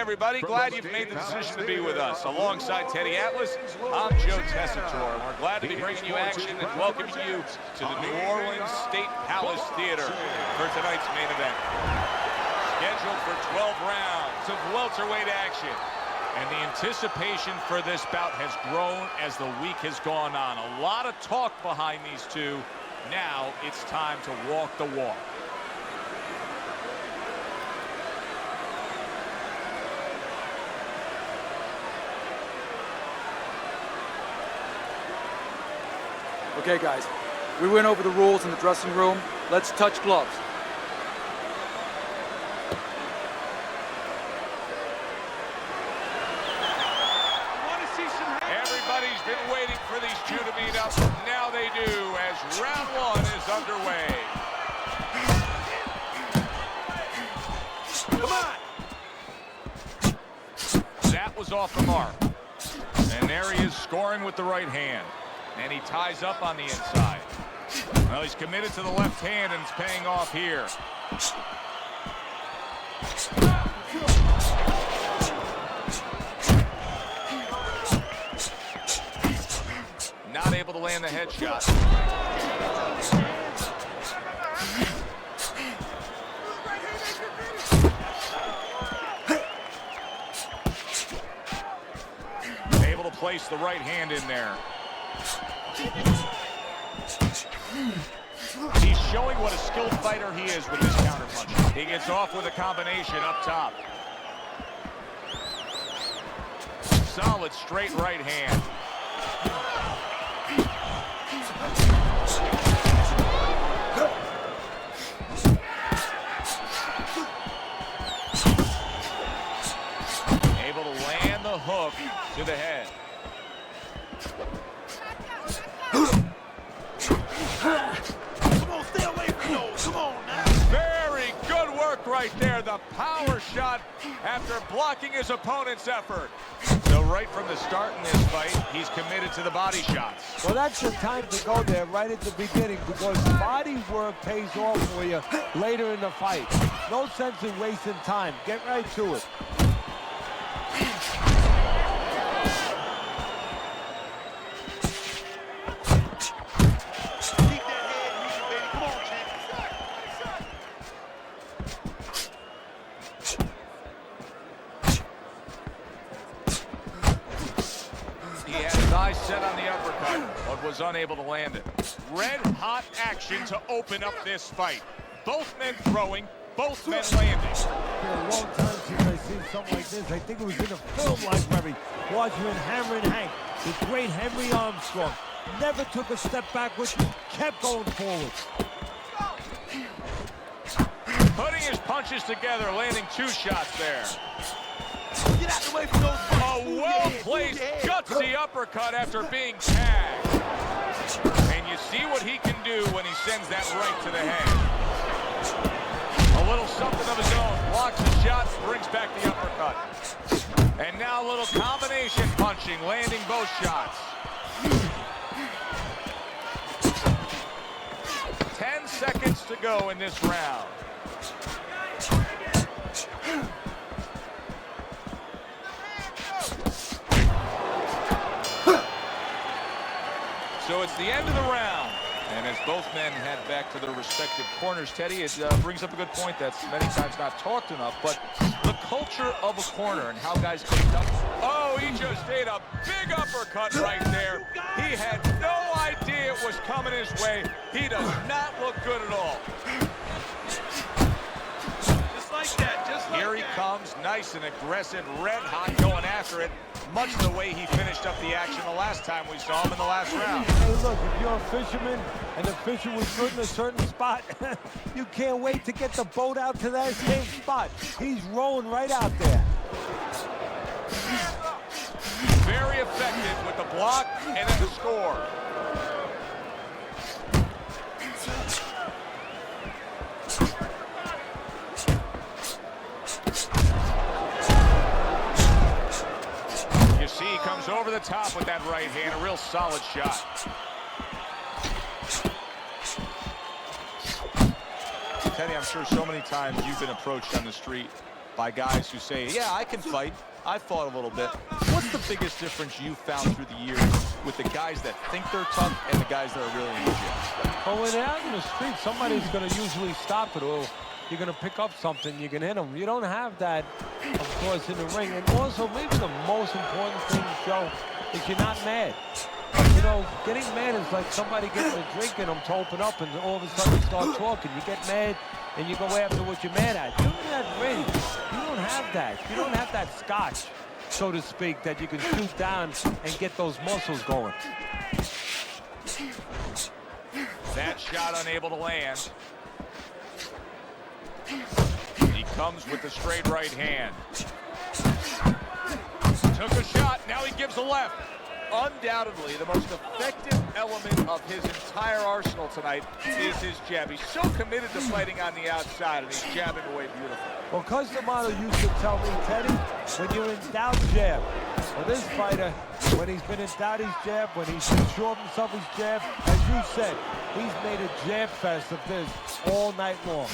everybody. Glad you've made the decision to be with us. Alongside Teddy Atlas, I'm Joe Tessitore, and we're glad to be bringing you action and welcoming you to the New Orleans State Palace Theater for tonight's main event. Scheduled for 12 rounds of welterweight action. And the anticipation for this bout has grown as the week has gone on. A lot of talk behind these two. Now it's time to walk the walk. Okay, guys, we went over the rules in the dressing room. Let's touch gloves. Everybody's been waiting for these two to meet up. Now they do as round one is underway. Come on! That was off the mark. And there he is scoring with the right hand. And he ties up on the inside. Well, he's committed to the left hand, and it's paying off here. Not able to land the headshot. Able to place the right hand in there. He's showing what a skilled fighter he is with this counterpunch. He gets off with a combination up top. Solid straight right hand. Able to land the hook to the head. Come on, stay away from those. Come on now. Very good work right there. The power shot after blocking his opponent's effort. So right from the start in this fight, he's committed to the body shots. Well, that's the time to go there right at the beginning, because body work pays off for you later in the fight. No sense in wasting time. Get right to it. Eyes set on the uppercut, but was unable to land it. Red-hot action to open up this fight. Both men throwing, both men landing. It's been a long time since I've seen something like this. I think it was in a film library, watching Hammer and Hank, the great Henry Armstrong. Never took a step backwards, kept going forward. Putting his punches together, landing two shots there. Get out the way from those. A well-placed, gutsy uppercut after being tagged. And you see what he can do when he sends that right to the head. A little something of his own. Blocks the shot, brings back the uppercut. And now a little combination punching, landing both shots. 10 seconds to go in this round. So it's the end of the round. And as both men head back to their respective corners, Teddy, it brings up a good point that's many times not talked enough, but the culture of a corner and how guys picked up. Oh, he just ate a big uppercut right there. He had no idea it was coming his way. He does not look good at all. Just like that, just like Here he comes, nice and aggressive, red hot, going after it. Much the way he finished up the action the last time we saw him in the last round. Hey, look, if you're a fisherman and the fishing was good in a certain spot, you can't wait to get the boat out to that same spot. He's rolling right out there. Very effective with the block and then the score. You see, he comes over the top with that right hand, a real solid shot. Teddy, I'm sure so many times you've been approached on the street by guys who say, yeah, I can fight. I fought a little bit. What's the biggest difference you found through the years with the guys that think they're tough and the guys that are really in the gym? Well, when they're out in the street, somebody's going to usually stop it, or you're going to pick up something, you can hit them. You don't have that, of course, in the ring. And also, maybe the most important thing, Joe, is you're not mad. You know, getting mad is like somebody getting a drink in them to open up, and all of a sudden start talking. You get mad, and you go after what you're mad at. You in that ring, you don't have that. You don't have that scotch, so to speak, that you can shoot down and get those muscles going. That shot unable to land. He comes with the straight right hand. Took a shot, now he gives a left. Undoubtedly, the most effective element of his entire arsenal tonight is his jab. He's so committed to fighting on the outside, and he's jabbing away beautifully. Well, Cus D'Amato used to tell me, Teddy, when you're in doubt, jab. Well, this fighter, when he's been in doubt, he's jab. When he's been sure of himself, he's jab. As you said, he's made a jab fest of this all night long.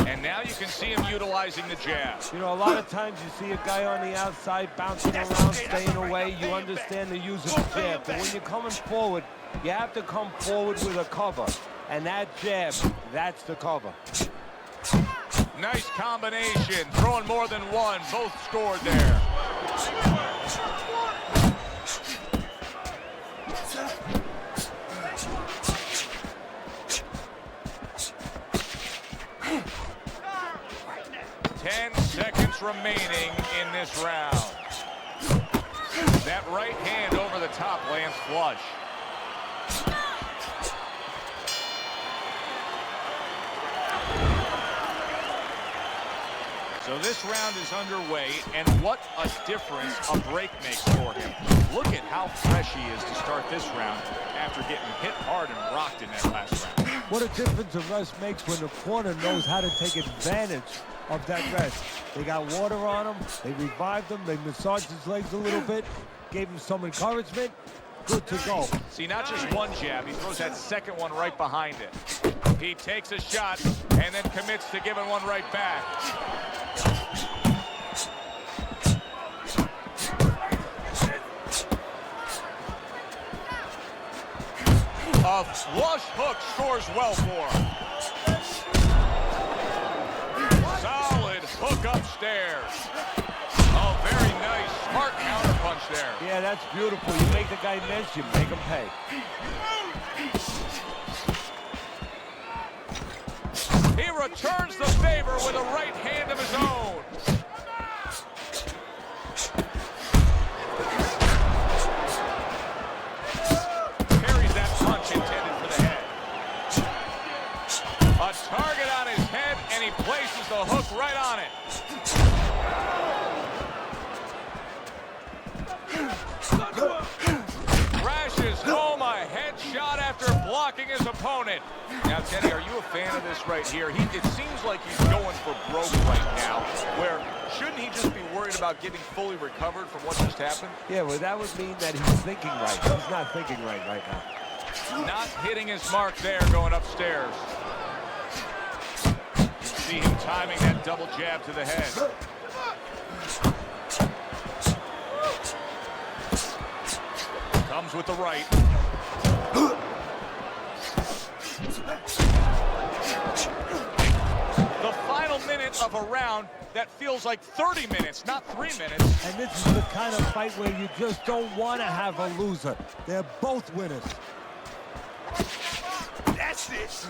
And now you can see him utilizing the jab. You know, a lot of times you see a guy on the outside bouncing around, staying away. You understand the use of the jab. But when you're coming forward, you have to come forward with a cover. And that jab, that's the cover. Nice combination, throwing more than one. Both scored there. Remaining in this round. That right hand over the top lands flush. So this round is underway, and what a difference a break makes for him. Look at how fresh he is to start this round after getting hit hard and rocked in that last round. What a difference a rest makes when the corner knows how to take advantage of that rest. They got water on him, they revived him, they massaged his legs a little bit, gave him some encouragement, good to go. See, not just one jab, he throws that second one right behind it. He takes a shot and then commits to giving one right back. A flush hook scores well for him. Solid hook upstairs. Oh, very nice, smart counter punch there. Yeah, that's beautiful. You make the guy miss, you make him pay. He returns the favor with a right hand of his own. Carries that punch intended for the head. A target on his head, and he places the hook right on it. Crashes home a headshot after blocking his opponent. Now, Teddy, are you a fan of this right here? It seems like he's going for broke right now, where shouldn't he just be worried about getting fully recovered from what just happened? Yeah, well, that would mean that he's thinking right. He's not thinking right now. Not hitting his mark there going upstairs. See him timing that double jab to the head. Comes with the right. The final minute of a round that feels like 30 minutes, not 3 minutes. And this is the kind of fight where you just don't want to have a loser. They're both winners. That's it.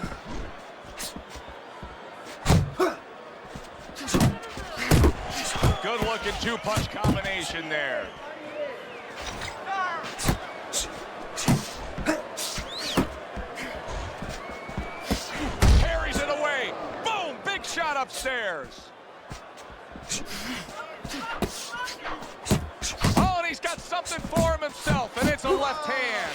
Good looking two-punch combination there. Carries it away. Boom! Big shot upstairs. Oh, and he's got something for him himself, and it's a left hand.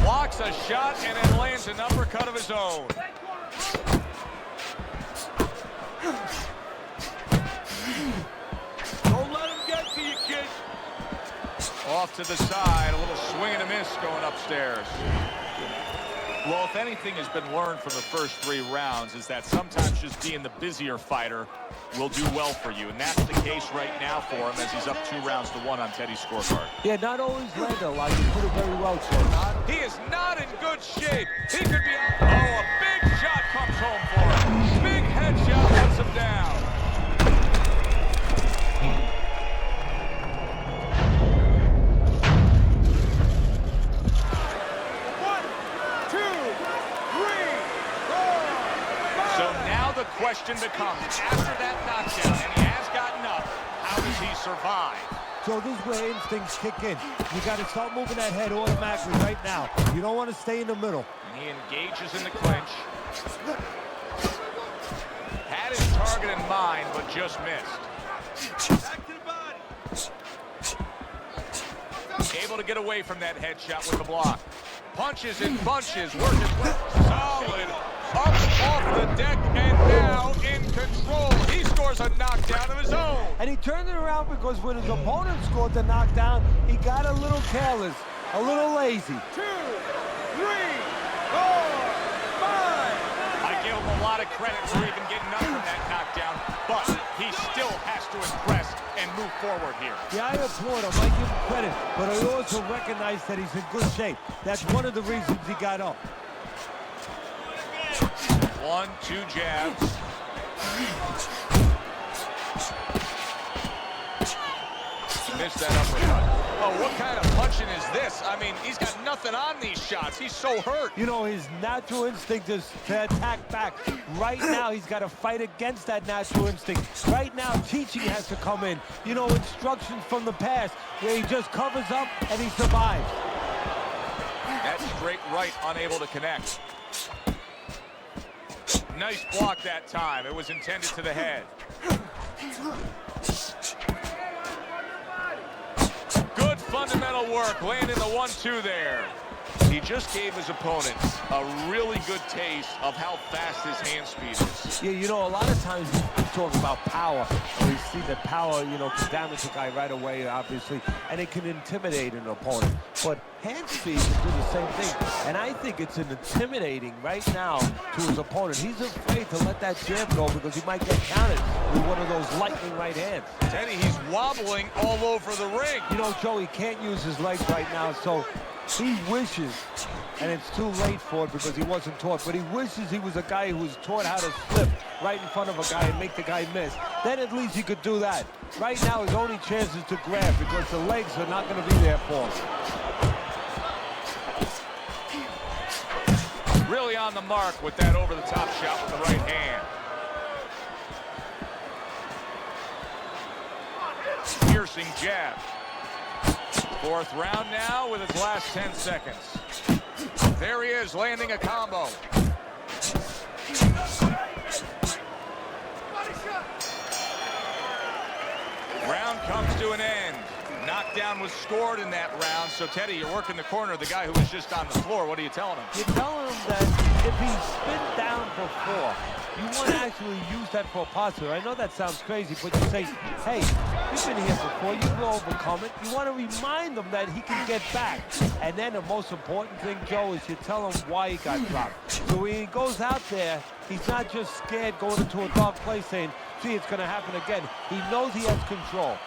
Blocks a shot and then lands an uppercut of his own. Don't let him get to you, kid. Off to the side, a little swing and a miss going upstairs. Well, if anything has been learned from the first 3 rounds is that sometimes just being the busier fighter will do well for you. And that's the case right now for him as he's up 2 rounds to 1 on Teddy's scorecard. Yeah, not always landed a lot. You put it very well, Joe. He is not in good shape. He could be out. Oh, a big shot comes home for him. Big headshot puts him down. The question becomes, after that knockdown, and he has gotten up, how does he survive? So this is where instincts kick in. You got to start moving that head automatically right now. You don't want to stay in the middle. And he engages in the clinch. Had his target in mind, but just missed. Back to the body. Able to get away from that headshot with the block. Punches and bunches, working solid. Up off the deck and now in control. He scores a knockdown of his own. And he turned it around because when his opponent scored the knockdown, he got a little careless, a little lazy. 2, 3, 4, 5. I give him a lot of credit for even getting up from that knockdown, but he still has to impress and move forward here. Yeah, I applaud him. I give him credit, but I also recognize that he's in good shape. That's one of the reasons he got up. 1, 2 jabs. Missed that uppercut. Oh, what kind of punching is this? I mean, he's got nothing on these shots. He's so hurt. You know, his natural instinct is to attack back. Right now, he's got to fight against that natural instinct. Right now, teaching has to come in. You know, instructions from the past where he just covers up and he survives. That straight right, unable to connect. Nice block that time. It was intended to the head. Good fundamental work, landing the 1-2 there. He just gave his opponents a really good taste of how fast his hand speed is. Yeah, you know, a lot of times we talk about power, and we see that power, you know, can damage a guy right away, obviously, and it can intimidate an opponent. But hand speed can do the same thing, and I think it's intimidating right now to his opponent. He's afraid to let that jab go because he might get counted with one of those lightning right hands. Teddy, he's wobbling all over the ring. You know, Joe, he can't use his legs right now, so he wishes, and it's too late for it because he wasn't taught, but he wishes he was a guy who was taught how to slip right in front of a guy and make the guy miss. Then at least he could do that. Right now, his only chance is to grab because the legs are not going to be there for him. Really on the mark with that over-the-top shot with the right hand. Piercing jab. 4th round now with his last 10 seconds. There he is, landing a combo. Round comes to an end. Knockdown was scored in that round. So, Teddy, you're working the corner of the guy who was just on the floor. What are you telling him? You're telling him that if he's been down before, you want to actually use that for a positive. I know that sounds crazy, but you say, hey, you've been here before, you can overcome it. You want to remind him that he can get back. And then the most important thing, Joe, is you tell him why he got dropped. So when he goes out there, he's not just scared going into a dark place saying, gee, it's going to happen again. He knows he has control.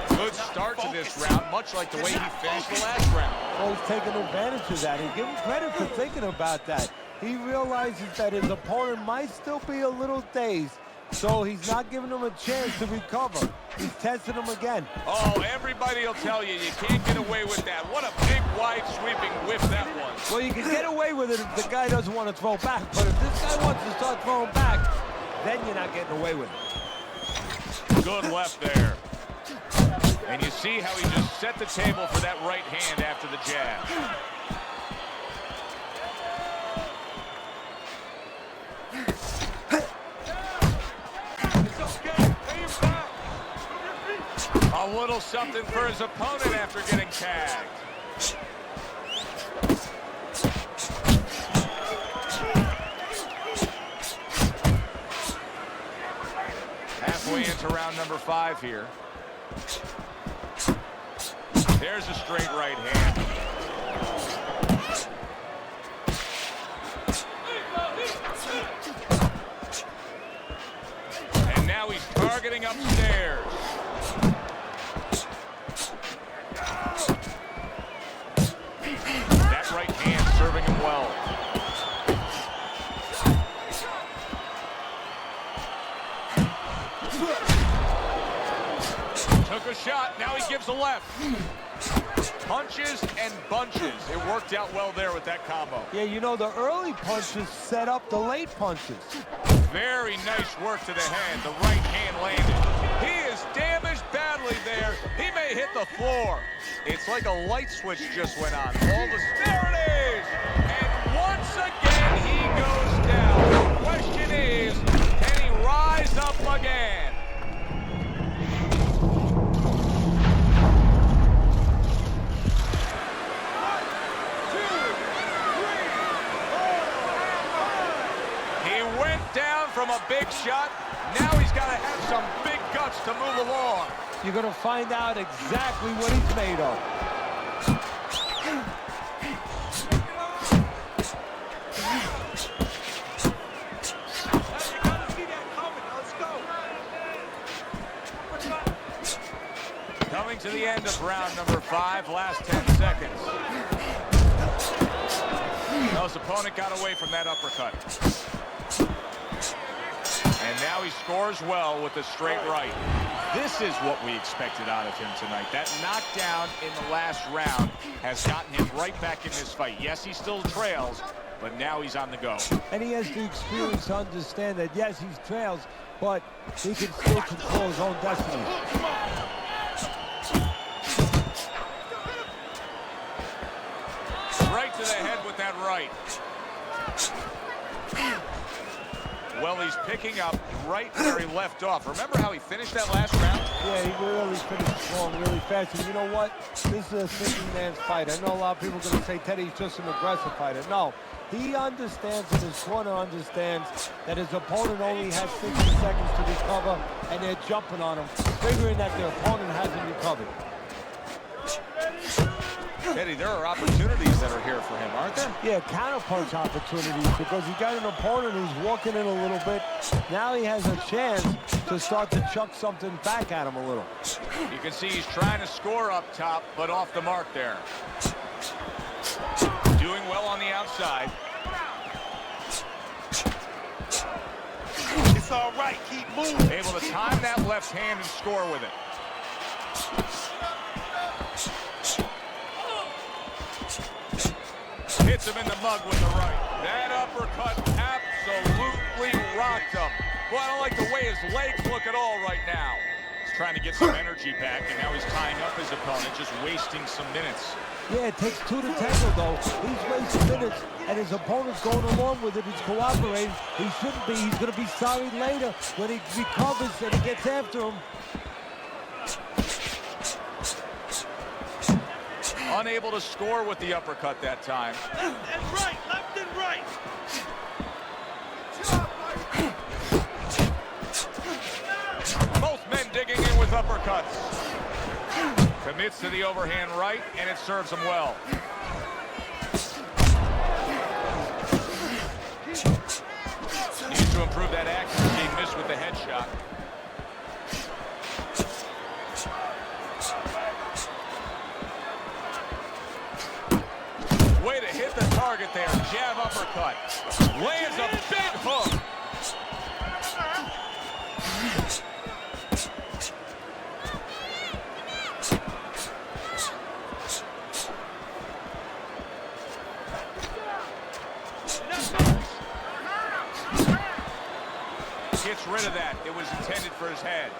Good start to this round, much like the way he finished the last round. Oh, he's taking advantage of that. And give him credit for thinking about that. He realizes that his opponent might still be a little dazed, so he's not giving him a chance to recover. He's testing him again. Oh, everybody will tell you, you can't get away with that. What a big, wide, sweeping whiff that was. Well, you can get away with it if the guy doesn't want to throw back, but if this guy wants to start throwing back, then you're not getting away with it. Good left there. And you see how he just set the table for that right hand after the jab. A little something for his opponent after getting tagged. Halfway into round number 5 here. There's a straight right hand. And now he's targeting upstairs. That right hand serving him well. Took a shot, now he gives a left. Punches and bunches. It worked out well there with that combo. Yeah, you know, the early punches set up the late punches. Very nice work to the head. The right hand landed. He is damaged badly there. He may hit the floor. It's like a light switch just went on. There it is. And once again, he goes down. The question is, can he rise up again? Down from a big shot. Now he's got to have some big guts to move along. You're going to find out exactly what he's made of. Coming to the end of round number 5, last 10 seconds. Well, his opponent got away from that uppercut. And now he scores well with the straight right. This is what we expected out of him tonight. That knockdown in the last round has gotten him right back in this fight. Yes, he still trails, but now he's on the go. And he has the experience to understand that, yes, he trails, but he can still control his own destiny. Right to the head with that right. Well, he's picking up right where he left off. Remember how he finished that last round? Yeah, he really finished strong, really fast. And you know what? This is a thinking man's fight. I know a lot of people are going to say Teddy's just an aggressive fighter. No, he understands, and his corner understands that his opponent only has 60 seconds to recover, and they're jumping on him, figuring that their opponent hasn't recovered. Teddy, there are opportunities that are here for him, aren't there? Yeah, counterpunch opportunities, because he got an opponent who's walking in a little bit. Now he has a chance to start to chuck something back at him a little. You can see he's trying to score up top, but off the mark there. Doing well on the outside. It's all right. Keep moving. Able to time that left hand and score with it. Hits him in the mug with the right. That uppercut absolutely rocked him. Well, I don't like the way his legs look at all right now. He's trying to get some energy back, and now he's tying up his opponent, just wasting some minutes. Yeah, it takes 2 to tango, though. He's wasting minutes, and his opponent's going along with it. He's cooperating. He shouldn't be. He's going to be sorry later when he recovers and he gets after him. Unable to score with the uppercut that time. Left and right. Left and right. Both men digging in with uppercuts. Commits to the overhand right, and it serves him well. Needs to improve that accuracy. Missed with the headshot. Way to hit the target there. Jab uppercut. Lands a big hook. Gets rid of that. It was intended for his head.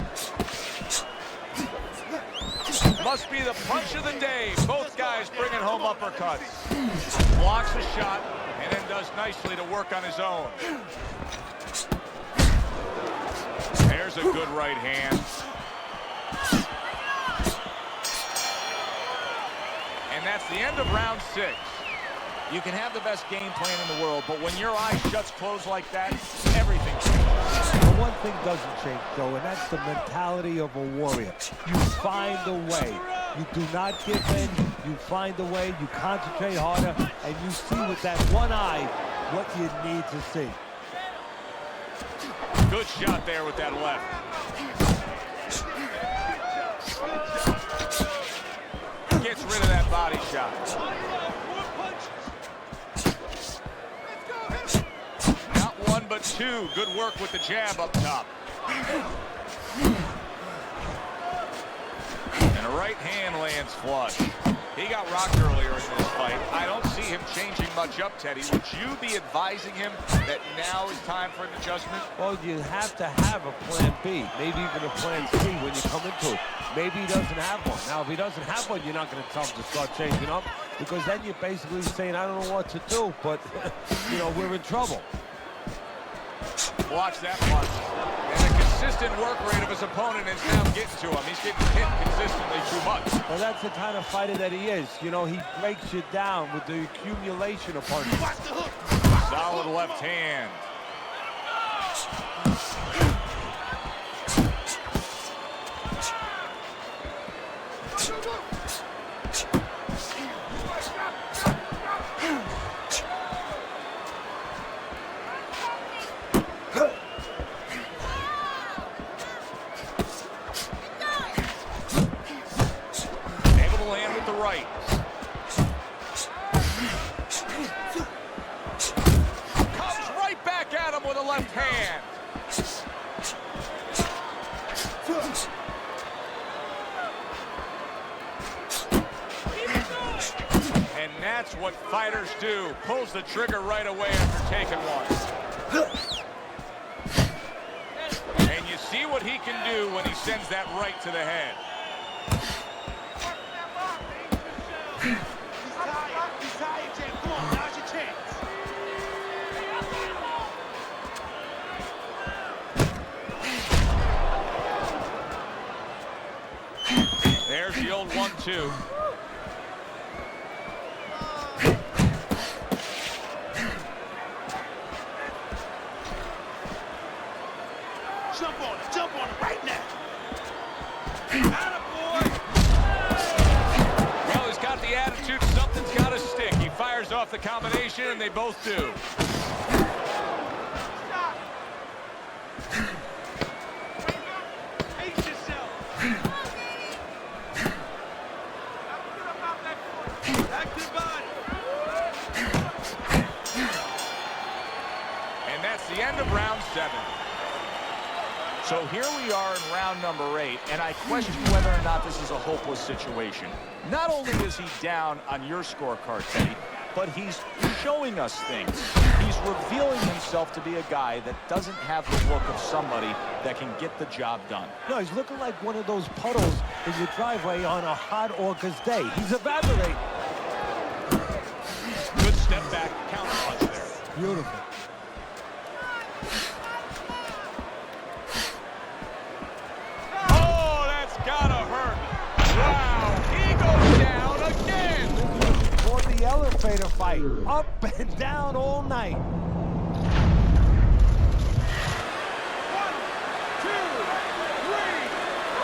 Must be the punch of the day. Both guys bringing home uppercuts. Blocks the shot and then does nicely to work on his own. There's a good right hand. And that's the end of round 6. You can have the best game plan in the world, but when your eyes shuts closed like that, everything changes. But one thing doesn't change, Joe, and that's the mentality of a warrior. You find a way. You do not give in. You find a way. You concentrate harder, and you see with that one eye what you need to see. Good shot there with that left. Gets rid of that body shot. Not one, but two. Good work with the jab up top. And a right hand lands flush. He got rocked earlier in this fight. I don't see him changing much up, Teddy. Would you be advising him that now is time for an adjustment? Well, you have to have a plan B, maybe even a plan C when you come into it. Maybe he doesn't have one. Now, if he doesn't have one, you're not going to tell him to start changing up, because then you're basically saying, I don't know what to do, but, you know, we're in trouble. Watch that punch. And the consistent work rate of his opponent is now getting to him. He's getting hit consistently too much. Well, that's the kind of fighter that he is. You know, he breaks you down with the accumulation of punches. Watch the hook. Solid left hand. Right. Comes right back at him with a left hand. And that's what fighters do. Pulls the trigger right away after taking one. And you see what he can do when he sends that right to the head. He's tired, Jay. Come on, now's your chance. There's the old 1-2. Jump on it right now. Well, he's got the attitude. Something's got to stick. He fires off the combination, and they both do. Pace yourself. Active body. And that's the end of round 7. So here we are in round number 8, and I question whether or not this is a hopeless situation. Not only is he down on your scorecard, Teddy, but he's showing us things. He's revealing himself to be a guy that doesn't have the look of somebody that can get the job done. No, he's looking like one of those puddles in your driveway on a hot August day. He's evaporating. Good step back, counter punch there. Beautiful. Oh, that's gotta hurt. Wow, he goes down again. For the elevator fight, up and down all night. 1, 2, 3, 4.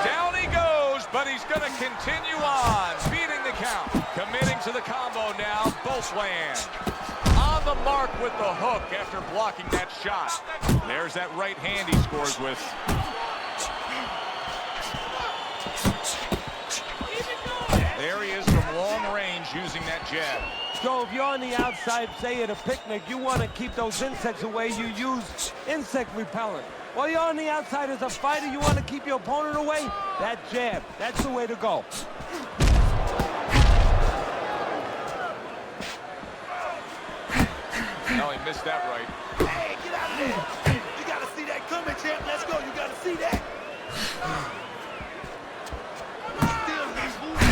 Down he goes, but he's gonna continue on, beating the count. Committing to the combo now, both land. On the mark with the hook after blocking that shot. There's that right hand he scores with. There he is from long range using that jab. So if you're on the outside, say at a picnic, you want to keep those insects away, you use insect repellent. While you're on the outside as a fighter, you want to keep your opponent away, that jab, that's the way to go. No, he missed that right. Hey, get out of there. You got to see that coming, champ. Let's go. You got to see that.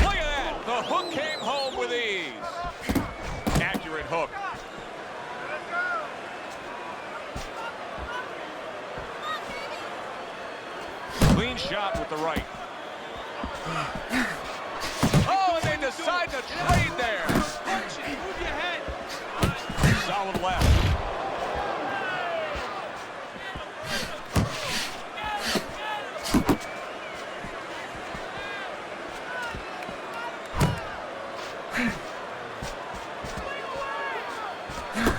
Look at that. The hook came home with ease. Accurate hook. Clean shot with the right. Oh, and they decide to trade there. Punch it. Move your head. Solid left.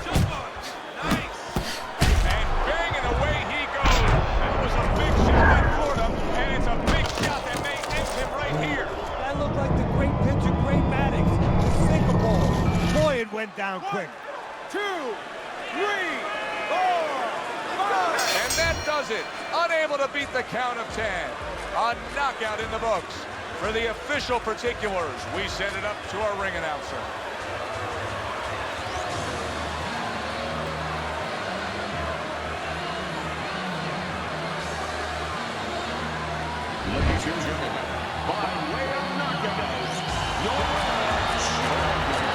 Jump on it. Nice. And banging away he goes. That was a big shot that floored him, and it's a big shot that may end him right here. That looked like the great pitcher, Great Maddox, to sink a ball. Boy, it went down quick. 2, 3, 4, 5. And that does it. Unable to beat the count of 10. A knockout in the books. For the official particulars, we send it up to our ring announcer. Ladies and gentlemen, by way of knockouts, your champion.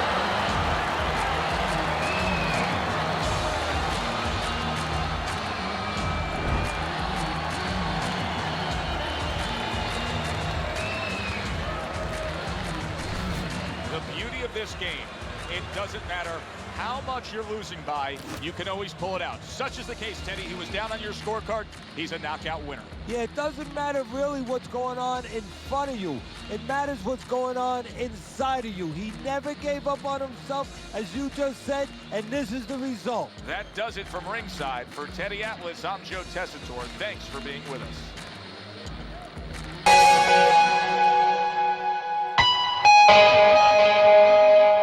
The beauty of this game, it doesn't matter how much you're losing by, you can always pull it out. Such is the case, Teddy. He was down on your scorecard. He's a knockout winner. Yeah, it doesn't matter really what's going on in front of you. It matters what's going on inside of you. He never gave up on himself, as you just said, and this is the result. That does it from ringside. For Teddy Atlas, I'm Joe Tessitore. Thanks for being with us.